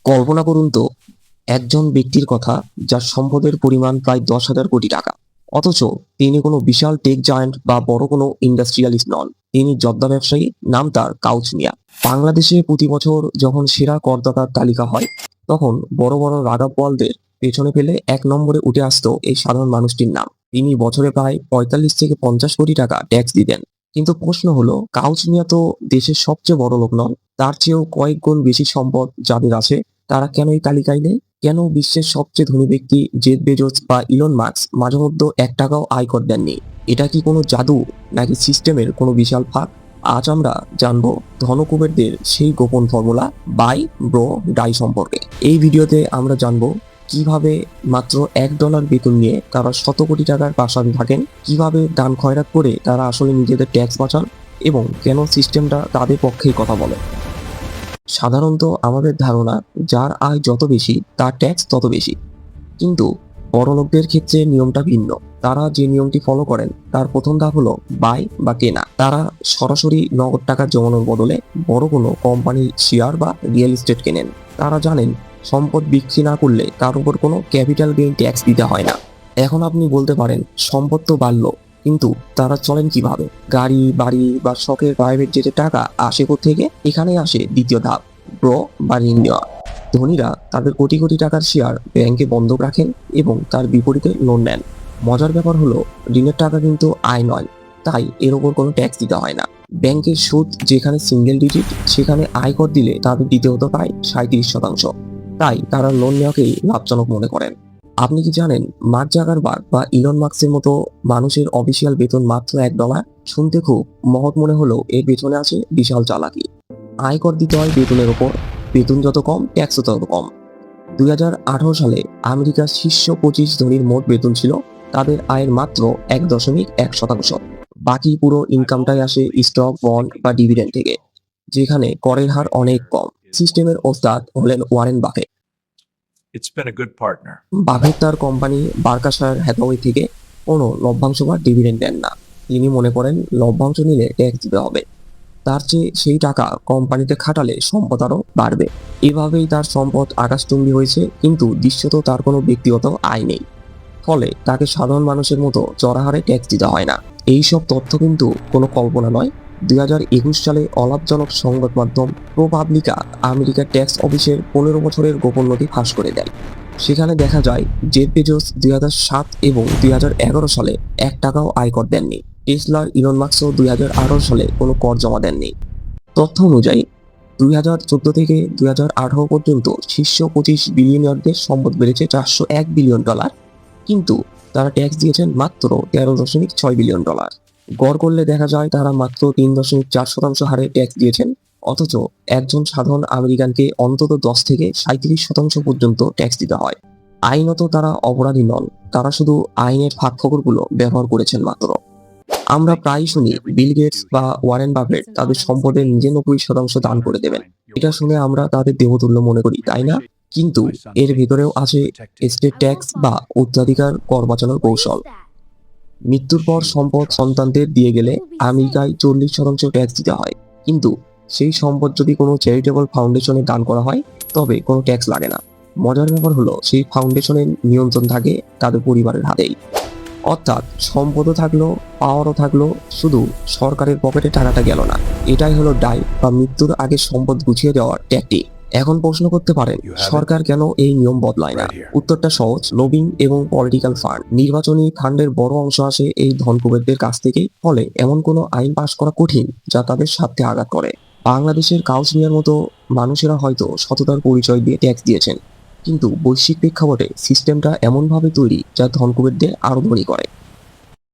কল্পনা করুন তো একজন ব্যক্তির কথা যার সম্পদের পরিমাণ প্রায় 10,000 কোটি টাকা, অথচ তিনি কোনো বিশাল টেক জায়ান্ট বা বড় কোনো ইন্ডাস্ট্রিয়ালিস্ট নন। তিনি জর্দা ব্যবসায়ী, নাম তার কাউচ মিয়া। বাংলাদেশে প্রতি বছর যখন সেরা করদাতার তালিকা হয়, তখন বড় বড় রাঘব বোয়ালদের পেছনে ফেলে 1 নম্বরে উঠে আসতো এই সাধারণ মানুষটির নাম। তিনি বছরে প্রায় 45 থেকে 50 কোটি টাকা ট্যাক্স দিতেন। কিন্তু প্রশ্ন হলো, কাউচ মিয়া তো দেশের সবচেয়ে বড় লোক নন। তার চেয়েও কয়েক গুণ বেশি সম্পদ যাদের আছে, তারা কেন এই তালিকায় নেই? কেন বিশ্বের সবচেয়ে ধনী ব্যক্তি জেফ বেজোস বা ইলন মাস্ক মাঝে মধ্যে 1 টাকাও আয়কর দেননি? এটা কি কোনো জাদু, নাকি সিস্টেমের কোনো বিশাল ফাঁক? আজ আমরা জানবো ধনকুবেরদের সেই গোপন ফর্মুলা, বাই ব্রো ডাই সম্পর্কে। এই ভিডিওতে আমরা জানবো কিভাবে মাত্র $1 বেতন নিয়ে তারা শত কোটি টাকার প্রাসাদে থাকেন, কিভাবে দান খয়রাত করে তারা আসলে নিজেদের ট্যাক্স বাঁচান, এবং কেন সিস্টেমটা তাদের পক্ষেই কথা বলে। সাধারণত আমাদের ধারণা, যার আয় যত বেশি তার ট্যাক্স তত বেশি। কিন্তু বড়লোকদের ক্ষেত্রে নিয়মটা ভিন্ন। তারা যে নিয়মটি ফলো করেন তার প্রথম ধাপ হলো বাই বা কেনা। তারা সরাসরি নগদ টাকা জমানোর বদলে বড় কোনো কোম্পানির শেয়ার বা রিয়েল এস্টেট কেনেন। তারা জানেন সম্পদ বিক্রি না করলে তার উপর কোনো ক্যাপিটাল গেইন ট্যাক্স দিতে হয় না। এখন আপনি বলতে পারেন, সম্পদ তো বাড়লো, কিন্তু তারা চলেন কিভাবে? গাড়ি, বাড়ি বা শখের প্রাইভেট জেটে টাকা আসে থেকে? এখানেই আসে দ্বিতীয় ধাপ, ব্রো বা ঋণ নেওয়া। ধনীরা তাদের কোটি কোটি টাকার শেয়ার ব্যাংকে বন্ধক রাখেন এবং তার বিপরীতে লোন নেন। মজার ব্যাপার হলো, ঋণের টাকা কিন্তু আয় নয়, তাই এর ওপর কোনো ট্যাক্স দিতে হয় না। ব্যাংকের সুদ যেখানে সিঙ্গেল ডিজিট, সেখানে আয়কর দিলে তাদের দিতে হতো প্রায় 37%। তাই তারা লোন নেওয়াকেই লাভজনক মনে করেন। আপনি কি জানেন, মার্ক জাকারবার্গ বা ইলন মাস্কের মতো মানুষের অফিসিয়াল বেতন মাত্র $1? শুনতে খুব মহৎ মনে হলেও এর পেছনে আছে বিশাল চালাকি। আয়কর দিতে হয় বেতনের ওপর, বেতন যত কম ট্যাক্সও তত কম। 2018 সালে আমেরিকার শীর্ষ 25 ধনীর মোট বেতন ছিল তাদের আয়ের মাত্র 1.1%। বাকি পুরো ইনকামটাই আসে স্টক, বন্ড বা ডিভিডেন্ড থেকে, যেখানে করের হার অনেক কম। সিস্টেমের ওস্তাদ হলেন Warren Buffett. It's been a good partner. Buffett তার কোম্পানি বার্কাশায়ার হ্যাথওয়ে থেকে কোনো লভ্যাংশ বা ডিভিডেন্ড দেন না। তিনি মনে করেন লভ্যাংশ নিলে ট্যাক্স দিতে হবে, তার চেয়ে সেই টাকা কোম্পানিতে খাটালে সম্পদ আরও বাড়বে। এভাবেই তার সম্পদ আকাশচুম্বী হয়েছে, কিন্তু দৃশ্যত তার কোনো ব্যক্তিগত আয় নেই। ফলে তাকে সাধারণ মানুষের মতো চড়া হারে ট্যাক্স দিতে হয় না। এইসব তথ্য কিন্তু কোনো কল্পনা নয়। 2021 সালে অলাভজনক সংবাদ মাধ্যম প্রপাবলিকা আমেরিকার ট্যাক্স অফিসের 15 বছরের গোপন নথি ফাঁস করে দেয়। সেখানে দেখা যায় জেফ বেজোস 2007 এবং 2011 সালে 1 টাকাও আয়কর দেননি। টেসলার ইলন মাস্কও 2018 সালে কোনো কর জমা দেননি। তথ্য অনুযায়ী 2014 থেকে 2018 পর্যন্ত শীর্ষ 25 বিলিয়নিয়ারদের সম্পদ বেড়েছে $401 বিলিয়ন, কিন্তু তারা ট্যাক্স দিয়েছেন মাত্র $13.6 বিলিয়ন। গড় করলে দেখা যায় তারা মাত্র 3.4% হারে ট্যাক্স দিয়েছেন, অথচ একজন সাধারণ আমেরিকানকে অন্তত 10 থেকে 37% পর্যন্ত ট্যাক্স দিতে হয়। আইনত তারা অপরাধী নন, তারা শুধু আইনের ফাঁকফোকরগুলো ব্যবহার করেছেন মাত্র। আমরা প্রায় শুনি বিল গেটস বা ওয়ারেন বাফেট তাদের সম্পদের 99% দান করে দেবেন। এটা শুনে আমরা তাদের দেবতুল্য মনে করি, তাই না? কিন্তু এর ভেতরেও আছে এস্টেট ট্যাক্স বা উত্তরাধিকার কর বাঁচানোর কৌশল। মৃত্যুর পর সম্পদ সন্তানদের দিয়ে গেলে আমেরিকায় 40% ট্যাক্স দিতে হয়, কিন্তু সেই সম্পদ যদি কোনো চ্যারিটেবল ফাউন্ডেশনে দান করা হয় তবে কোনো ট্যাক্স লাগে না। মজার ব্যাপার হলো, সেই ফাউন্ডেশনের নিয়ন্ত্রণ থাকে তাদের পরিবারের হাতেই। অর্থাৎ সম্পদও থাকলো, পাওয়ারও থাকলো, শুধু সরকারের পকেটে টাকাটা গেল না। এটাই হলো ডাই বা মৃত্যুর আগে সম্পদ গুছিয়ে দেওয়ার ট্যাকটিক। এখন প্রশ্ন করতে পারেন, সরকার কেন এই নিয়ম বদলায় না? উত্তরটা সহজ, লবিং এবং পলিটিক্যাল ফান্ড। নির্বাচনী ফান্ডের বড় অংশ আসে এই ধনকুবেরদের কাছ থেকেই। ফলে এমন কোনো আইন পাশ করা কঠিন যা তাদের স্বার্থে আঘাত করে। বাংলাদেশের কাউচ মিয়ার মতো মানুষেরা হয়তো সততার পরিচয় দিয়ে ট্যাক্স দিয়েছেন, কিন্তু বৈশ্বিক প্রেক্ষাপটে সিস্টেমটা এমনভাবে তৈরি যা ধনকুবেরদের আরো ধনী করে।